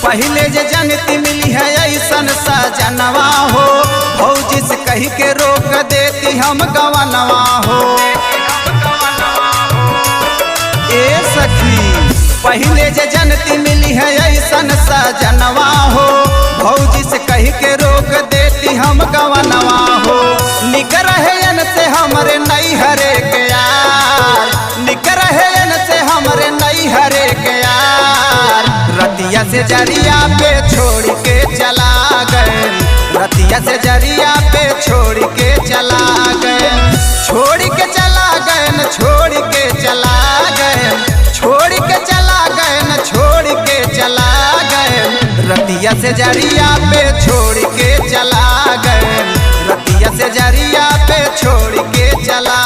पहले जे जनती मिली है ऐसन सजनवा हो, भौजी से कही के रोक देती हम गवनवा हो। ए सखी पहले जे जनती मिली है ऐसन सजनवा हो, भौजी से कही के रोक देती हम गवनवा हो। निकर है से हमरे नहीं हरे के यार, निकर है से हमरे नहीं हरे के यार। रतिया से जरिया पे छोड़ के चला गए, रतिया से जरिया पे छोड़ के चला गए, छोड़ के चला गए न छोड़ के चला गए, छोड़ के चला गए न छोड़ के चला गए। रतिया से जरिया पे छोड़ के चला गए, रतिया से जरिया पे छोड़ के चला